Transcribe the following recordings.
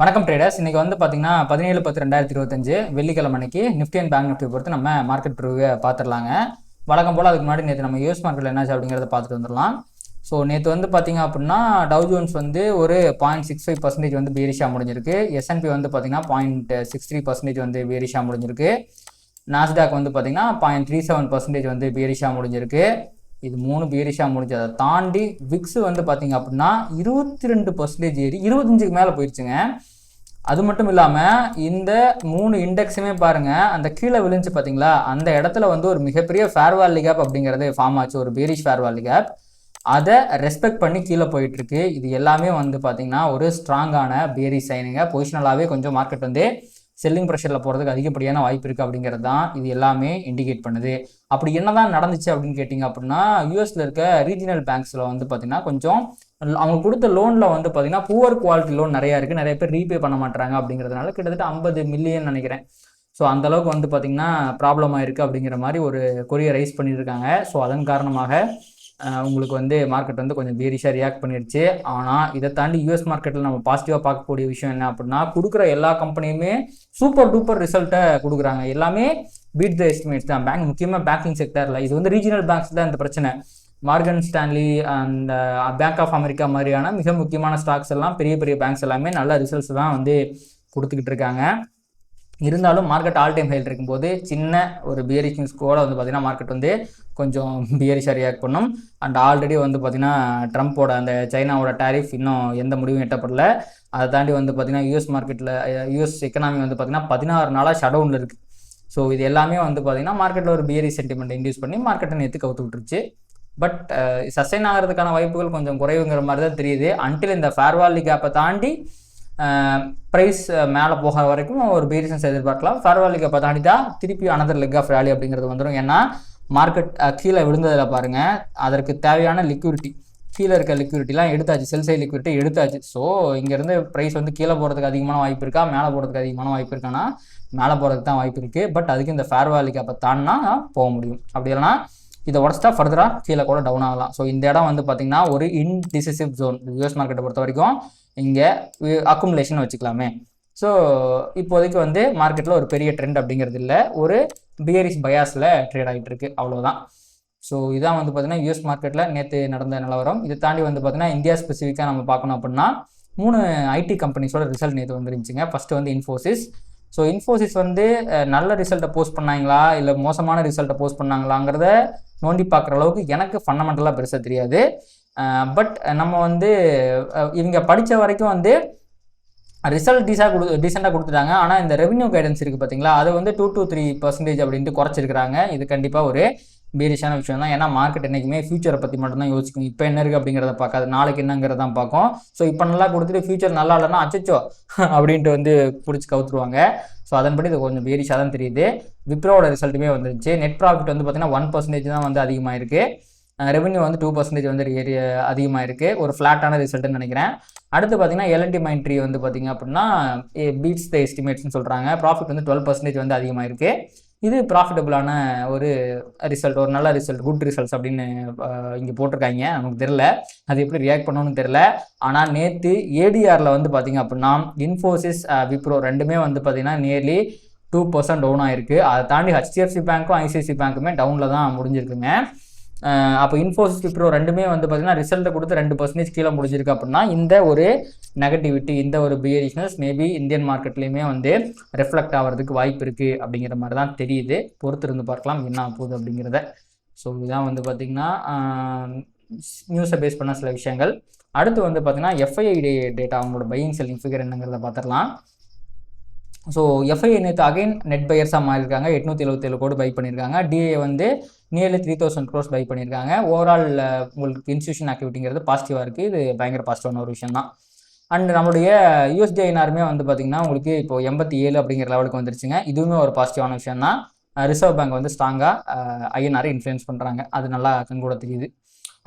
வணக்கம் ட்ரேடர்ஸ். இன்னைக்கு வந்து பார்த்தீங்கன்னா 17/10/2025 வெள்ளிக்கிழமை அன்னைக்கு நிஃப்டி அண்ட் பேங்க் நிஃப்டி பொறுத்து நம்ம மார்க்கெட் ரிவ்யூவை பார்த்துடலாங்க. வழக்கம் போல் அதுக்கு முன்னாடி நேற்று நம்ம யூஎஸ் மார்க்கெட்டில் என்னாச்சு அப்படிங்கிறத பார்த்துட்டு வந்துடலாம். ஸோ நேற்று வந்து பார்த்தீங்க அப்படின்னா டவ் ஜோன்ஸ் வந்து ஒரு 0.65% வந்து பேரிஷாக முடிஞ்சிருக்கு. S&P வந்து பார்த்தீங்கன்னா 0.63% வந்து பேரிஷாக முடிஞ்சிருக்கு. நாஸ்டாக் வந்து பார்த்தீங்கன்னா 0.37% வந்து பேரிஷாக முடிஞ்சிருக்கு. இது 3 பேரிஷாக முடிஞ்சதை தாண்டி விக்ஸ் வந்து பார்த்தீங்க அப்படின்னா 22% ஏறி 25க்கு மேலே போயிடுச்சுங்க. அது மட்டும் இல்லாமல் இந்த 3 இண்டெக்ஸுமே பாருங்கள், அந்த கீழே விழுந்துச்சு பார்த்தீங்களா, அந்த இடத்துல வந்து ஒரு மிகப்பெரிய ஃபேர் வேல்யூ கேப் அப்படிங்கிறது ஃபார்ம் ஆச்சு, ஒரு பேரிஷ் ஃபேர் வேல்யூ கேப். அதை ரெஸ்பெக்ட் பண்ணி கீழே போயிட்டுருக்கு. இது எல்லாமே வந்து பார்த்தீங்கன்னா ஒரு ஸ்ட்ராங்கான பேரிஷ் சைனுங்க. பொசிஷனலாகவே கொஞ்சம் மார்க்கெட் வந்து செல்லிங் ப்ரெஷரில் போகிறதுக்கு அதிகப்படியான வாய்ப்பு இருக்குது அப்படிங்கிறது தான் இது எல்லாமே இண்டிகேட் பண்ணுது. அப்படி என்ன தான் நடந்துச்சு அப்படின்னு கேட்டிங்க அப்படின்னா, யூஎஸில் இருக்க ரீஜினல் பேங்க்ஸில் வந்து பார்த்திங்கன்னா கொஞ்சம் அவங்க கொடுத்த லோனில் வந்து பார்த்திங்கன்னா புவர் குவாலிட்டி லோன் நிறையா இருக்குது, நிறைய பேர் ரீபே பண்ண மாட்டாங்க அப்படிங்கிறதுனால கிட்டத்தட்ட 50 மில்லியன் நினைக்கிறேன். ஸோ அந்தளவுக்கு வந்து பார்த்திங்கன்னா ப்ராப்ளம் ஆயிருக்கு அப்படிங்கிற மாதிரி ஒரு கொரியை ரைஸ் பண்ணியிருக்காங்க. ஸோ அதன் காரணமாக உங்களுக்கு வந்து மார்க்கெட் வந்து கொஞ்சம் பேரிஷாக ரியாக்ட் பண்ணிடுச்சு. ஆனால் இதை தாண்டி யூஎஸ் மார்க்கெட்டில் நம்ம பாசிட்டிவாக பார்க்கக்கூடிய விஷயம் என்ன அப்படின்னா, கொடுக்குற எல்லா கம்பெனியுமே சூப்பர் டூப்பர் ரிசல்ட்டை கொடுக்குறாங்க. எல்லாமே பீட் த எஸ்டிமேட்ஸ் தான். பேங்க் முக்கியமாக பேங்கிங் செக்டரில் இது வந்து ரீஜனல் பேங்க்ஸ் தான் இந்த பிரச்சனை. Morgan Stanley and Bank of America மாதிரியான மிக முக்கியமான ஸ்டாக்ஸ் எல்லாம், பெரிய பெரிய பேங்க்ஸ் எல்லாமே நல்ல ரிசல்ட்ஸ் தான் வந்து கொடுத்துக்கிட்டு இருக்காங்க. இருந்தாலும் மார்க்கெட் ஆல் டைம் ஹைல் இருக்கும்போது சின்ன ஒரு பியரிஷ் நியூஸ் கூட வந்து பார்த்திங்கன்னா மார்க்கெட் வந்து கொஞ்சம் பியரிஷாக ரியாக்ட் பண்ணும். அண்ட் ஆல்ரெடி வந்து பார்த்திங்கன்னா ட்ரம்ப்போட அந்த சைனாவோட டேரிஃப் இன்னும் எந்த முடிவும் எட்டப்படல. அதை தாண்டி வந்து பார்த்திங்கன்னா யூஎஸ் மார்க்கெட்டில் யூஎஸ் எக்கனாமி வந்து பார்த்திங்கன்னா 16 நாளாக ஷட் டவுனில் இருக்குது. ஸோ இது எல்லாமே வந்து பார்த்திங்கன்னா மார்க்கெட்டில் ஒரு பியரிஷ் சென்டிமெண்ட் இன்டியூஸ் பண்ணி மார்க்கெட்டை நேற்று கவுத்து விட்டுருச்சு. பட் சஸ்டைன் ஆகிறதுக்கான வாய்ப்புகள் கொஞ்சம் குறைவுங்கிற மாதிரி தான் தெரியுது. அன்டில் இந்த ஃபேர் வேல்யூ கேப்பை தாண்டி ப்ரைஸ் மேலே போகிற வரைக்கும் ஒரு பேரிஷன்ஸ் எதிர்பார்க்கலாம். ஃபேர் வேல்யூ கேப்பை தாண்டி தான் திருப்பி அனதர் லெக் ஆஃப் ரேலி அப்படிங்கிறது வந்துடும். ஏன்னா மார்க்கெட் கீழே விழுந்ததில் பாருங்கள், அதற்கு தேவையான லிக்விடிட்டி, கீழே இருக்க லிக்விடிட்டிலாம் எடுத்தாச்சு, செல் சைட் லிக்விடிட்டி எடுத்தாச்சு. ஸோ இங்கேருந்து ப்ரைஸ் வந்து கீழே போகிறதுக்கு அதிகமான வாய்ப்பு இருக்கா, மேலே போகிறதுக்கு அதிகமான வாய்ப்பு இருக்கான்னா மேலே போகிறதுக்கு தான் வாய்ப்பு இருக்குது. பட் அதுக்கு இந்த ஃபேர் வேல்யூ கேப்பை தாண்டினா போக முடியும். அப்படி இல்லைனா இதை உடச்சிட்டா ஃபர்தராக கீழே கூட டவுன் ஆகலாம். ஸோ இந்த இடம் வந்து பார்த்திங்கன்னா ஒரு இன்டிசிசிவ் ஜோன் யூஎஸ் மார்க்கெட்டை பொறுத்த வரைக்கும். இங்கே அக்குமுலேஷன் வச்சுக்கலாமே. ஸோ இப்போதைக்கு வந்து மார்க்கெட்டில் ஒரு பெரிய ட்ரெண்ட் அப்படிங்கிறது இல்லை, ஒரு பியரிஷ் பயாஸில் ட்ரேட் ஆகிட்டு இருக்கு, அவ்வளோதான். ஸோ இதான் வந்து பார்த்திங்கன்னா யூஎஸ் மார்க்கெட்டில் நேற்று நடந்த நிலவரம். இதை தாண்டி வந்து பார்த்திங்கன்னா இந்தியா ஸ்பெசிஃபிக்காக நம்ம பார்க்கணும் அப்படின்னா 3 ஐடி கம்பெனிஸோட ரிசல்ட் நேற்று வந்துருந்துச்சுங்க. ஃபஸ்ட்டு வந்து இன்ஃபோசிஸ். ஸோ இன்ஃபோசிஸ் வந்து நல்ல ரிசல்ட்டை போஸ்ட் பண்ணாங்களா இல்லை மோசமான ரிசல்ட்டை போஸ்ட் பண்ணாங்களாங்கிறத நோண்டி பார்க்குற அளவுக்கு எனக்கு ஃபண்டமெண்டலாக பெருசாக தெரியாது. பட் நம்ம வந்து இவங்க படித்த வரைக்கும் வந்து ரிசல்ட் டீசெண்டாக கொடுத்துட்டாங்க. ஆனால் இந்த ரெவன்யூ கைடன்ஸ் இருக்குது பார்த்தீங்களா, அது வந்து 2 to 3% அப்படின்ட்டு குறைச்சிருக்கிறாங்க. இது கண்டிப்பாக ஒரு பேரிஷான விஷயம் தான். ஏன்னா மார்க்கெட் என்றைக்குமே ஃபியூச்சரை பற்றி மட்டும்தான் யோசிக்கும். இப்போ என்ன இருக்குது அப்படிங்கிறத பார்க்காது, நாளைக்கு என்னங்கிறத தான் பார்க்கும். ஸோ இப்போ நல்லா கொடுத்துட்டு ஃபியூச்சர் நல்லா இல்லைன்னா அச்சச்சோ அப்படின்ட்டு வந்து பிடிச்சி கவுத்துருவாங்க. ஸோ அதன்படி இது கொஞ்சம் பேரிஷாக தான் தெரியுது. விப்ரோட ரிசல்ட்டுமே வந்துருச்சு. நெட் ப்ராஃபிட் வந்து பார்த்திங்கன்னா 1% தான் வந்து அதிகமாக இருக்குது. ரெவன்யூ வந்து 2% வந்து அதிகமாக இருக்குது. ஒரு ஃப்ளாட்டான ரிசல்ட்டுன்னு நினைக்கிறேன். அடுத்து பார்த்தீங்கன்னா L&T Mindtree வந்து பார்த்திங்க அப்படின்னா பீட்ஸ் த எஸ்டிமேட்ஸ்னு சொல்கிறாங்க. ப்ராஃபிட் வந்து 12% வந்து அதிகமாக இருக்குது. இது ப்ராஃபிட்டபுளான ஒரு ரிசல்ட், ஒரு நல்ல ரிசல்ட், குட் ரிசல்ட்ஸ் அப்படின்னு இங்கே போட்டிருக்காங்க. நமக்கு தெரில அது எப்படி ரியாக்ட் பண்ணணும்னு தெரில. ஆனால் நேற்று ஏடிஆரில் வந்து பார்த்திங்க அப்படின்னா இன்ஃபோசிஸ் விப்ரோ ரெண்டுமே வந்து பார்த்திங்கன்னா நியர்லி 2% டவுன் ஆகிருக்கு. அதை தாண்டி HDFC பேங்க்கும் ICICI பேங்க்குமே டவுனில் தான் முடிஞ்சிருக்குங்க. அப்போ இன்ஃபோசிஸ் விப்ரோ ரெண்டுமே வந்து பார்த்திங்கன்னா ரிசல்ட்டை கொடுத்து 2% கீழே முடிஞ்சிருக்கு. அப்படின்னா இந்த ஒரு நெகட்டிவிட்டி, இந்த ஒரு பியரிஷ்னஸ் மேபி இந்தியன் மார்க்கெட்லேயுமே வந்து ரெஃப்ளெக்ட் ஆகிறதுக்கு வாய்ப்பு இருக்குது அப்படிங்கிற மாதிரி தான் தெரியுது. பொறுத்து இருந்து பார்க்கலாம் என்ன போகுது அப்படிங்கிறத. ஸோ இதுதான் வந்து பார்த்திங்கன்னா நியூஸை பேஸ் பண்ண சில விஷயங்கள். அடுத்து வந்து பார்த்திங்கன்னா FII டேட்டா, அவங்களோட பையிங் செல்லிங் ஃபிகர் என்னங்கிறத பார்த்துடலாம். ஸோ FII நேற்று அகைன் நெட் பையர்ஸாக மாறியிருக்காங்க. 877 கோடி பை பண்ணியிருக்காங்க. DA வந்து நியர்லி 3000 crores பை பண்ணியிருக்காங்க. ஓவரால் உங்களுக்கு இன்ஸ்டியூஷன் ஆக்டிவிட்டிங்கிறது பாசிட்டிவாக இருக்குது. இது பயங்கர பாசிட்டிவான ஒரு விஷயம் தான். அண்ட் நம்மளுடைய USD/INRமே வந்து பார்த்திங்கன்னா உங்களுக்கு இப்போ 87 அப்படிங்கிற லெவலுக்கு வந்துருச்சுங்க. இதுவுமே ஒரு பாசிட்டிவான விஷயம் தான். ரிசர்வ் பேங்க் வந்து ஸ்ட்ராங்காக INR இன்ஃப்ளூயன்ஸ் பண்ணுறாங்க, அது நல்லா கண்கூட தெரியுது.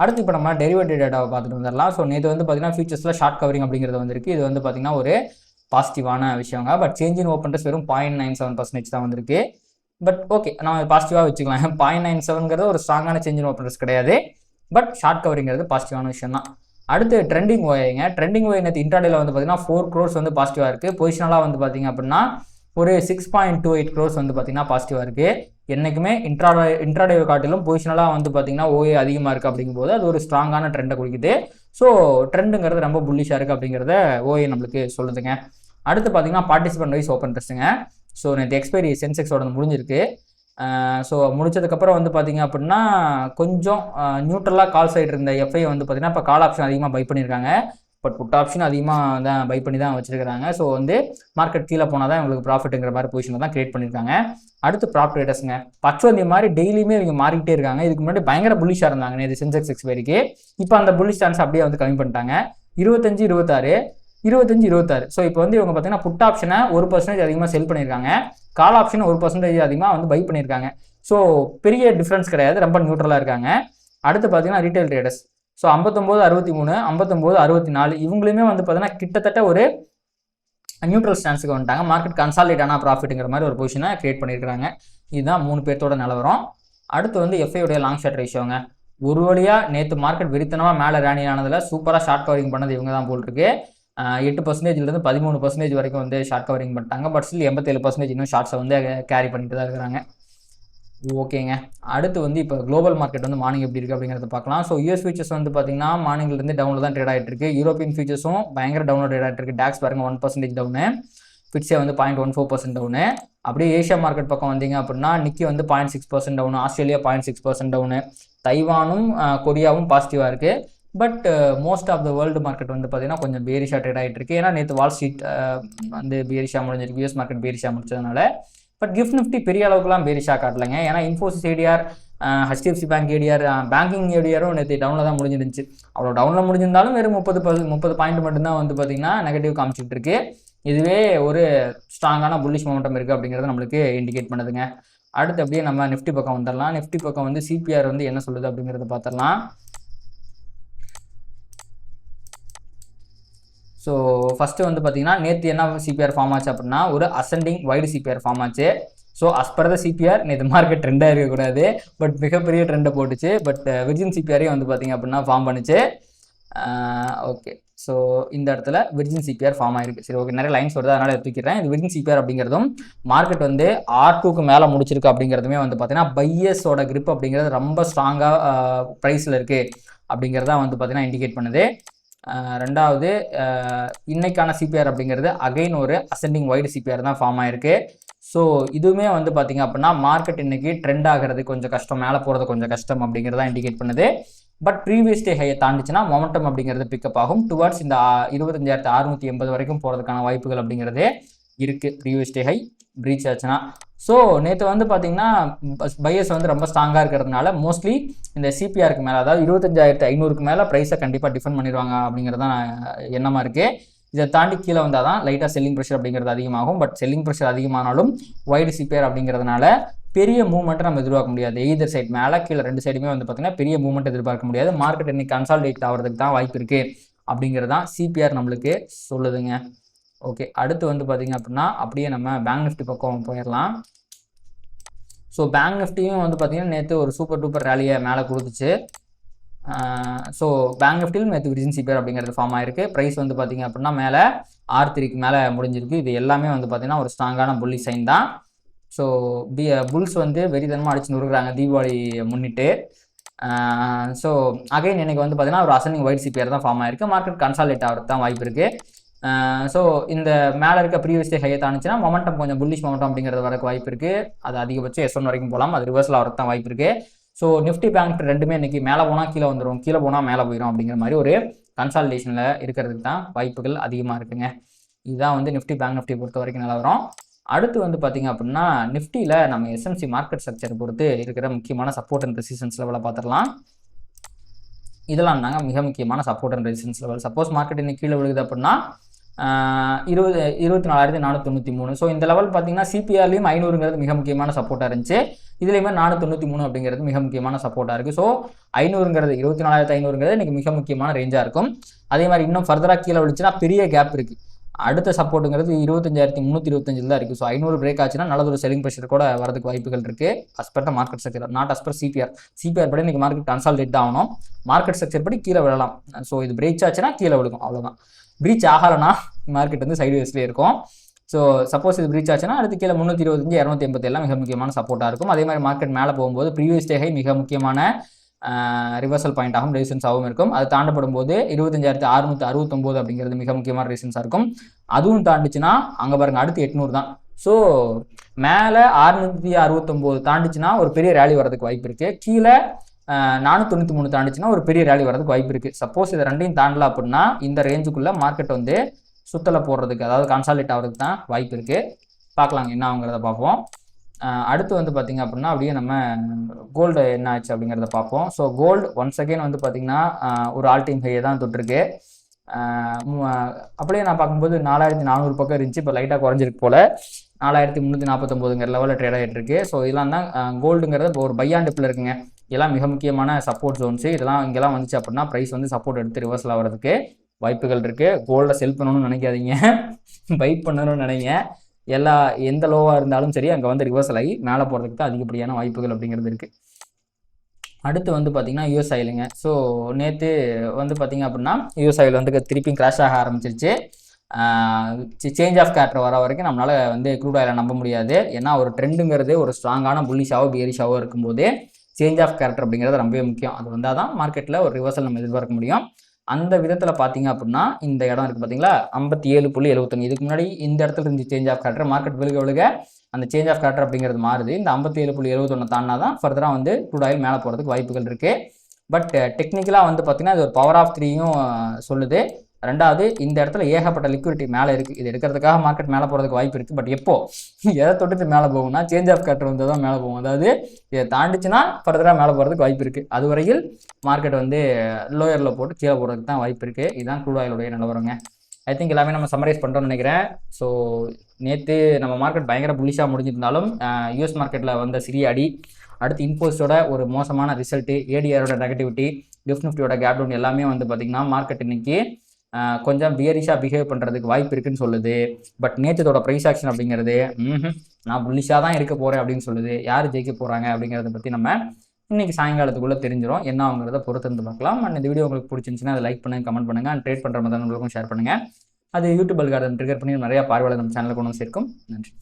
அடுத்து இப்போ நம்ம டெரிவேட்டிவ் டேட்டாவை பார்த்துட்டு வந்துடலாம். ஸோ நேற்று வந்து பார்த்திங்கன்னா ஃபியூச்சர்ஸில் ஷார்ட் கவரிங் அப்படிங்கிறது வந்திருக்கு. இது வந்து பார்த்திங்கன்னா ஒரு பாசிட்டிவான விஷயங்க. But change in open interest வெறும் 0.97% தான் வந்திருக்கு. பட் ஓகே, நம்ம பாசிட்டிவாக வச்சுக்கலாம். 0.97ங்கிறது ஒரு ஸ்ட்ராங்கான சேஞ்ச் இன் ஓப்பன் இன்ட்ரெஸ்ட் கிடையாது. பட் ஷார்ட் கவரிங்கிறது பாசிட்டிவான விஷயம் தான். அடுத்து ட்ரெண்டிங் ஓஏங்க. ட்ரெண்டிங் ஓஏ நேற்று இன்ட்ராடேல வந்து பார்த்தீங்கன்னா 4 crores வந்து பாசிட்டிவாக இருக்குது. பொசிஷனலாக வந்து பார்த்தீங்க அப்படின்னா ஒரு 6.28 crores வந்து பார்த்தீங்கன்னா பாசிட்டிவாக இருக்குது. என்றைக்குமே இன்ட்ராடேவை காட்டிலும் பொசிஷனலாக வந்து பார்த்தீங்கன்னா ஓஏ அதிகமாக இருக்குது அப்படிங்கும்போது அது ஒரு ஸ்ட்ராங்கான ட்ரெண்டை குறிக்குது. ஸோ ட்ரெண்டுங்கிறது ரொம்ப புல்லிஷாக இருக்குது அப்படிங்கிறத ஓஏ நம்மளுக்கு சொல்லுதுங்க. அடுத்து பார்த்தீங்கன்னா பார்ட்டிசிபென்ட் வைஸ் ஓப்பன் டெஸ்ட்டுங்க. ஸோ நேற்று எக்ஸ்பைரி சென்செக்ஸோட முடிஞ்சிருக்கு. ஸோ முடிச்சதுக்கப்புறம் வந்து பார்த்தீங்க அப்படின்னா கொஞ்சம் நியூட்ரலாக கால் சைடு இருந்த எஃப்ஐ வந்து பார்த்தீங்கன்னா இப்போ கால் ஆப்ஷன் அதிகமாக பை பண்ணியிருக்காங்க. பட் புட் ஆப்ஷன் அதிகமாக தான் பை பண்ணி தான் வச்சிருக்காங்க. ஸோ வந்து மார்க்கெட் கீழே போனால் தான் உங்களுக்கு ப்ராஃபிட்டுங்கிற மாதிரி பொசிஷனில் தான் கிரியேட் பண்ணியிருக்காங்க. அடுத்து ப்ராப் ட்ரேடர்ஸுங்க. பச்சுவந்தி மாதிரி டெய்லியுமே இவங்க மாறிக்கிட்டே இருக்காங்க. இதுக்கு முன்னாடி பயங்கர புல்லிஷாக இருந்தாங்க நேற்று சென்செக்ஸ் எக்ஸ்பைரிக்கு. இப்போ அந்த புல்லிஷ் சான்ஸ் அப்படியே வந்து கம்மி பண்ணிட்டாங்க. 25, 26, 25, 26. ஸோ இப்போ வந்து இவங்க பார்த்தீங்கன்னா புட் ஆப்ஷனை 1% அதிகமாக செல் பண்ணியிருக்காங்க. கால் ஆப்ஷன் 1% அதிகமாக வந்து பை பண்ணியிருக்காங்க. ஸோ பெரிய டிஃப்ரென்ஸ் கிடையாது, ரொம்ப நியூட்ரலாக இருக்காங்க. அடுத்து பார்த்தீங்கன்னா ரீட்டைல் ட்ரேடர்ஸ். ஸோ 59, 63, 59, 64 இவங்களுமே வந்து பார்த்தீங்கன்னா கிட்டத்தட்ட ஒரு நியூட்ரல் ஸ்டான்ஸுக்கு வந்துட்டாங்க. மார்க்கெட் கன்சாலிடேட் ஆனால் ப்ராஃபிட்டுங்கிற மாதிரி ஒரு பொசிஷனை கிரியேட் பண்ணியிருக்காங்க. இதுதான் 3 பேர்த்தோட நிலவரம். அடுத்து வந்து எஃப்ஐயோடைய லாங் ஷார்ட் ரேஷியோங்க. ஒரு வழியாக நேற்று மார்க்கெட் வெறித்தனமாக மேலே ரேனி ஆனதில் சூப்பராக ஷார்ட் கவரிங் பண்ணது இவங்க தான் போல் இருக்கு. 8%லேருந்து 13% வரைக்கும் வந்து ஷார்ட் கவரிங் பண்ணிட்டாங்க. பட் ஸ்டில் 87% இன்னும் ஷார்ட்ஸை வந்து கேரி பண்ணிட்டு தான் இருக்கிறாங்க. ஓகேங்க. அடுத்து வந்து இப்போ குளோபல் மார்க்கெட் வந்து மார்னிங் எப்படி இருக்குது அப்படிங்கிறத பார்க்கலாம். ஸோ யூஎஸ் ஃபியூச்சர்ஸ் வந்து பார்த்தீங்கன்னா மார்னிங்லேருந்து டவுனில் தான் ட்ரேட் ஆகிட்டு இருக்கு. யூரோப்பியன் ஃபியூச்சர்ஸும் பயங்கர டவுனில் ட்ரேட் ஆகிட்டு இருக்கு. டாக்ஸ் பாருங்க 1% டவுனு, ஃபிட்ஸே வந்து 0.14% டவுனு. அப்படியே ஏஷியா மார்க்கெட் பக்கம் வந்தீங்க அப்படின்னா நிக்கி வந்து 0.6% டவுனு, ஆஸ்திரேலியா 0.6% டவுனு, தைவானும் கொரியாவும் பாசிட்டிவாக இருக்குது. But most of the world market வந்து பார்த்தீங்கன்னா கொஞ்சம் பேரிஷாக ட்ரேட் ஆகிட்டு இருக்கு. ஏன்னா நேற்று வால் ஸ்ட்ரீட் வந்து பேரிஷாக முடிஞ்சிருக்கு, யூஎஸ் மார்க்கெட் பேரிஷாக முடிச்சதுனால. பட் கிஃப்ட் நிஃப்டி பெரிய அளவுக்குலாம் பேரிஷாக காட்டலைங்க. ஏன்னா Infosys ADR, HDFC bank ADR, banking ஏடிஆரும் நேற்று டவுனில் தான் முடிஞ்சிருந்துச்சு. அவ்வளோ டவுனில் முடிஞ்சிருந்தாலும் வெறும் 30 பாயிண்ட் மட்டும்தான் வந்து பார்த்தீங்கன்னா நெகட்டிவ் காமிச்சிட்டு இருக்கு. இதுவே ஒரு ஸ்ட்ராங்கான புல்லிஷ் மொமெண்டம் இருக்குது அப்படிங்கிறத நம்மளுக்கு இண்டிகேட் பண்ணுதுங்க. அடுத்து அப்படியே நம்ம நிஃப்டி பக்கம் வந்துடலாம். நிஃப்டி பக்கம் வந்து சிபிஆர் வந்து என்ன சொல்லுது அப்படிங்கிறத பார்த்துடலாம். ஸோ ஃபஸ்ட்டு வந்து பார்த்தீங்கன்னா நேற்று என்ன சிபிஆர் ஃபார்ம் ஆச்சு அப்படின்னா ஒரு அசெண்டிங் வைடு சிபிஆர் ஃபார்ம் ஆச்சு. ஸோ அஸ்பர் த சிபிஆர் நேற்று மார்க்கெட் ட்ரெண்டாக இருக்கக்கூடாது, பட் மிகப்பெரிய ட்ரெண்டை போட்டுச்சு. பட் விர்ஜின் சிபிஆரையும் வந்து பார்த்தீங்க அப்படின்னா ஃபார்ம் பண்ணிச்சு. ஓகே, ஸோ இந்த இடத்துல விர்ஜின் சிபிஆர் ஃபார்ம் ஆயிருக்கு. சரி, ஓகே, நிறைய லைன்ஸ் வருது அதனால் தூக்கிடுறேன். இது விர்ஜின் சிபிஆர் அப்படிங்கிறதும் மார்க்கெட் வந்து R2க்கு மேலே முடிச்சிருக்கு அப்படிங்கிறதுமே வந்து பார்த்தீங்கன்னா பையர்ஸோட கிரிப் அப்படிங்கிறது ரொம்ப ஸ்ட்ராங்காக ப்ரைஸில் இருக்குது அப்படிங்கிறதான் வந்து பார்த்தீங்கன்னா இண்டிகேட் பண்ணுது. ரெண்டாவது இன்னைக்கான சிபிஆர் அப்படிங்கிறது அகைன் ஒரு அசெண்டிங் வைடு சிபிஆர் தான் ஃபார்ம் ஆயிருக்கு. ஸோ இதுவுமே வந்து பார்த்தீங்க அப்படின்னா மார்க்கெட் இன்னைக்கு ட்ரெண்ட் ஆகிறது கொஞ்சம் கஷ்டம், மேலே போகிறது கொஞ்சம் கஷ்டம் அப்படிங்கிறத இண்டிகேட் பண்ணுது. பட் ப்ரீவியஸ் டே ஹையை தாண்டிச்சுன்னா மொமெண்டம் அப்படிங்கிறது பிக்கப் ஆகும். டுவர்ட்ஸ் இந்த 25,680 வரைக்கும் போகிறதுக்கான வாய்ப்புகள் அப்படிங்கிறது இருக்குது ப்ரீவியஸ் டே ஹை ப்ரீச் ஆச்சுன்னா. ஸோ நேற்று வந்து பார்த்தீங்கன்னா பையர்ஸ் வந்து ரொம்ப ஸ்ட்ராங்காக இருக்கிறதுனால மோஸ்ட்லி இந்த சிபிஆருக்கு மேலே, அதாவது 25,500க்கு மேலே ப்ரைஸை கண்டிப்பாக டிஃபெண்ட் பண்ணிடுவாங்க அப்படிங்கிறது தான் எண்ணமாக இருக்குது. இதை தாண்டி கீழே வந்தால் தான் லைட்டாக செல்லிங் ப்ரெஷர் அப்படிங்கிறது அதிகமாகும். பட் செல்லிங் ப்ரெஷர் அதிகமானாலும் வைடு சிபிஆர் அப்படிங்கிறதுனால பெரிய மூவ்மெண்ட்டை நம்ம எதிர்பார்க்க முடியாது. எய்தர் சைட் மேலே கீழே ரெண்டு சைடுமே வந்து பார்த்தீங்கன்னா பெரிய மூவ்மெண்ட் எதிர்பார்க்க முடியாது. மார்க்கெட் இன்னைக்கு கன்சாலிடேட் ஆகிறதுக்கு தான் வாய்ப்பு இருக்குது அப்படிங்கிறது தான் சிபிஆர் நம்மளுக்கு சொல்லுதுங்க. ஓகே, அடுத்து வந்து பார்த்தீங்க அப்படின்னா அப்படியே நம்ம பேங்க் நிஃப்டி பக்கம் போயிடலாம். ஸோ பேங்க் நிஃப்டியும் வந்து பார்த்தீங்கன்னா நேற்று ஒரு சூப்பர் டூப்பர் ரேலியை மேலே கொடுத்துச்சு. ஸோ பேங்க் நிஃப்டியில் நேற்று விர்ஜின் சிபிஆர் அப்படிங்கிறது ஃபார்ம் ஆயிருக்கு. ப்ரைஸ் வந்து பார்த்தீங்க அப்படின்னா மேலே R3க்கு மேலே முடிஞ்சிருக்கு. இது எல்லாமே வந்து பார்த்தீங்கன்னா ஒரு ஸ்ட்ராங்கான புல்லி சைன் தான். ஸோ புல்ஸ் வந்து வெறித்தனமாக அடிச்சு நுறுக்குறாங்க தீபாவளி முன்னிட்டு. ஸோ அகைன் எனக்கு வந்து பார்த்தீங்கன்னா ஒரு அசெண்டிங் வைட் சிபிஆர் தான் ஃபார்ம் ஆயிருக்கு. மார்க்கெட் கன்சாலிடேட் ஆகிறது தான் வாய்ப்பு இருக்குது. ஸோ இந்த மேலே இருக்க ப்ரீவியஸ் டே ஹையை தாண்டிச்சுன்னா மொமெண்டம் கொஞ்சம் புல்லிஷ் மொமெண்டம் அப்படிங்கிறது வரக்கு வாய்ப்பு இருக்குது. அது அதிகபட்சம் S1 வரைக்கும் போகலாம், அது ரிவர்ஸில் வரது தான் வாய்ப்பு இருக்குது. ஸோ நிஃப்டி பேங்க் ரெண்டுமே இன்றைக்கி மேலே போனால் கீழே வந்துடும், கீழே போனால் மேலே போயிடும் அப்படிங்கிற மாதிரி ஒரு கன்சாலிடேஷனில் இருக்கிறதுக்கு தான் வாய்ப்புகள் அதிகமாக இருக்குங்க. இதுதான் வந்து நிஃப்டி பேங்க் நிஃப்டி பொறுத்த வரைக்கும் நிலவரம். அடுத்து வந்து பார்த்திங்க அப்படின்னா நிஃப்டியில் நம்ம எஸ்எம்சி மார்க்கெட் ஸ்ட்ரக்சர் பொறுத்து இருக்கிற முக்கியமான சப்போர்ட் அண்ட் ரெசிஸ்டன்ஸ் லெவலை பார்த்துடலாம். இதெல்லாம் தாங்க மிக முக்கியமான support and resistance level. Suppose market இன்னைக்கு கீழே விழுகுது அப்படின்னா 24,493. ஸோ இந்த லெவல் பார்த்தீங்கன்னா சிபிஆர்லையும் 500ங்கிறது மிக முக்கியமான சப்போர்ட்டாக இருந்துச்சு. இதுலேயுமே 493 அப்படிங்கிறது மிக முக்கியமான சப்போர்ட்டாக இருக்குது. ஸோ 500ங்கிறது 24,500ங்கிறது இன்றைக்கி மிக முக்கியமான ரேஞ்சாக இருக்கும். அதே மாதிரி இன்னும் ஃபர்தராக கீழே விழுச்சுன்னா பெரிய கேப் இருக்குது. அடுத்த சப்போர்ட்டுங்கிறது 25,325 தான் இருக்குது. ஸோ 500 பிரேக் ஆச்சுன்னா நல்லது ஒரு செல்லிங் ப்ரெஷர் கூட வரதுக்கு வாய்ப்புகள் இருக்குது. Aspect market structure, not aspect CPR படி இன்றைக்கி மார்க்கெட் கன்சால்டேட் தான் ஆகணும். மார்க்கெட் ஸ்ட்ரக்சர் படி கீழே விழலாம். ஸோ இது பிரேக் ஆச்சுன்னா கீழே விழுகும், அவ்வளோதான். பிரீச் ஆகலைன்னா மார்க்கெட் வந்து சைட்வேஸ்லேயே இருக்கும். ஸோ சப்போஸ் இது பிரீச் ஆச்சுன்னா அடுத்து கீழே 325, 280 எல்லாம் மிக முக்கியமான சப்போர்ட்டாக இருக்கும். அதே மாதிரி மார்க்கெட் மேலே போகும்போது ப்ரீவியஸ் டே ஹை மிக முக்கியமான ரிவர்சல் பாயிண்டாகவும் ரெசிஸ்டன்ஸாகவும் இருக்கும். அது தாண்டப்படும் போது 25,669 அப்படிங்கிறது மிக முக்கியமான ரெசிஸ்டன்ஸாக இருக்கும். அதுவும் தாண்டிச்சுன்னா அங்கே பாருங்கள் அடுத்து 800 தான். ஸோ மேலே 669 தாண்டிச்சுன்னா ஒரு பெரிய ரேலி வரதுக்கு வாய்ப்பு இருக்குது. கீழே 493 தாண்டிச்சுன்னா ஒரு பெரிய ரேலி வரதுக்கு வாய்ப்பு இருக்குது. சப்போஸ் இதை ரெண்டையும் தாண்டல அப்படின்னா இந்த ரேஞ்சுக்குள்ளே மார்க்கெட் வந்து சுத்தலை போடுறதுக்கு, அதாவது கன்சாலிடேட் ஆகிறதுக்கு தான் வாய்ப்பு இருக்குது. பார்க்கலாங்க என்ன ஆகுங்கிறத பார்ப்போம். அடுத்து வந்து பார்த்திங்க அப்படின்னா அப்படியே நம்ம கோல்டு என்ன ஆச்சு அப்படிங்கிறத பார்ப்போம். ஸோ கோல்டு ஒன்ஸ் அகெயின் வந்து பார்த்திங்கன்னா ஒரு ஆல் டைம் ஹையை தான் தொட்டிருக்கு. அப்படியே நான் பார்க்கும்போது 4,400 பக்கம் இருந்துச்சு. இப்போ லைட்டாக குறைஞ்சிருக்கு போல் 4,349 லெவலில் ட்ரேட் ஆகிட்டு இருக்கு. ஸோ இதெல்லாம் தான் கோல்டுங்கிறது இப்போ ஒரு பையான் டிப்பில் இருக்குங்க. இதெல்லாம் மிக முக்கியமான சப்போர்ட் ஜோன்ஸு. இதெல்லாம் இங்கெல்லாம் வந்துச்சு அப்படின்னா ப்ரைஸ் வந்து சப்போர்ட் எடுத்து ரிவர்ஸில் ஆகிறதுக்கு வாய்ப்புகள் இருக்குது. கோல்டை செல் பண்ணணும்னு நினைக்காதீங்க, பை பண்ணணும்னு நினைங்க. எந்த லோவாக இருந்தாலும் சரி அங்கே வந்து ரிவர்சல் ஆகி மேலே போகிறதுக்கு தான் அதிகப்படியான வாய்ப்புகள் அப்படிங்கிறது இருக்குது. அடுத்து வந்து பார்த்திங்கன்னா யூஎஸ் ஆயிலுங்க. ஸோ நேற்று வந்து பார்த்திங்க அப்படின்னா யூஎஸ் ஆயில் வந்து திருப்பி கிராஷ் ஆக ஆரம்பிச்சிருச்சு. சேஞ்ச் ஆஃப் கேரக்டர் வர வரைக்கும் நம்மளால் வந்து க்ரூட் ஆயிலை நம்ப முடியாது. ஏன்னா ஒரு ட்ரெண்டுங்கிறது ஒரு ஸ்ட்ராங்கான புல்லிஷாவோ பியரிஷாவோ இருக்கும்போது சேஞ்ச் ஆஃப் கேரக்டர் அப்படிங்கிறது ரொம்பவே முக்கியம். அது வந்தால் தான் மார்க்கெட்டில் ஒரு ரிவர்சல் நம்ம எதிர்பார்க்க முடியும். அந்த விதத்தில் பார்த்தீங்க அப்படின்னா இந்த இடம் இருக்குது பார்த்தீங்களா 57.71. இதுக்கு முன்னாடி இந்த இடத்துல இருந்து சேஞ்ச் ஆஃப் கேரக்டர் மார்க்கெட் விழுக அந்த சேஞ்ச் ஆஃப் கேரக்டர் அப்படிங்கிறது மாறுது. இந்த 57.71 தாண்டினா தான் ஃபர்தராக வந்து க்ரூட் ஆயில் மேலே போகிறதுக்கு வாய்ப்புகள் இருக்குது. பட் டெக்னிக்கலாக வந்து பார்த்திங்கன்னா இது ஒரு பவர் ஆஃப் 3யும் சொல்லுது. ரெண்டாவது இந்த இடத்துல ஏகப்பட்ட லிக்விடிட்டி மேலே இருக்குது. இது எடுக்கிறதுக்காக மார்க்கெட் மேலே போகிறதுக்கு வாய்ப்பு இருக்குது. பட் எப்போ எதை தொட்டுட்டு மேலே போகும்னா சேஞ்ச் ஆஃப் கேரக்டர் வந்து தான் மேலே போகும். அதாவது இதை தாண்டிச்சுன்னா ஃபர்தராக மேலே போகிறதுக்கு வாய்ப்பு இருக்குது. அது வரையில் மார்க்கெட் வந்து லோயரில் போட்டு கீழே போகிறதுக்கு தான் வாய்ப்பு இருக்குது. இதுதான் க்ரூட் ஆயிலுடைய நிலவரங்க. ஐ திங்க் எல்லாமே நம்ம சம்மரைஸ் பண்ணுறோம்னு நினைக்கிறேன். ஸோ நேற்று நம்ம மார்க்கெட் பயங்கர புல்லிஷாக முடிஞ்சிருந்தாலும் யூஎஸ் மார்க்கெட்டில் வந்த சிறிய அடி, அடுத்து இன்போஸ்டோட ஒரு மோசமான ரிசல்ட்டு, ஏடிஆரோட நெகட்டிவிட்டி, கிஃப்ட் நிஃப்டியோட கேப் டவுன் எல்லாமே வந்து பார்த்திங்கன்னா மார்க்கெட் இன்னைக்கு கொஞ்சம் பியரிஷாக பிஹேவ் பண்ணுறதுக்கு வாய்ப்பு இருக்குன்னு சொல்லுது. பட் நேற்றத்தோட ப்ரைஸ் ஆக்ஷன் அப்படிங்கிறது நான் புல்லிஷாக தான் இருக்க போகிறேன் அப்படின்னு சொல்லுது. யார் ஜெயிக்க போகிறாங்க அப்படிங்கிறத பற்றி நம்ம இன்றைக்கி சாயங்காலத்துக்குள்ளே தெரிஞ்சிடும். என்ன அவங்கிறத பொறுத்து பார்க்கலாம். அண்ட் இந்த வீடியோ உங்களுக்கு பிடிச்சிருந்துச்சுன்னா அதை லைக் பண்ணுங்கள், கமெண்ட் பண்ணுங்கள். அண்ட் ட்ரேட் பண்ணுற மாதிரி உங்களுக்கும் ஷேர் பண்ணுங்கள். அது யூடியூப் அல்காரிதம் ட்ரிகர் பண்ணி நிறையா பார்வையாளர் நம்ம சேனலில் கொண்டு வந்து சேர்க்கும். நன்றி.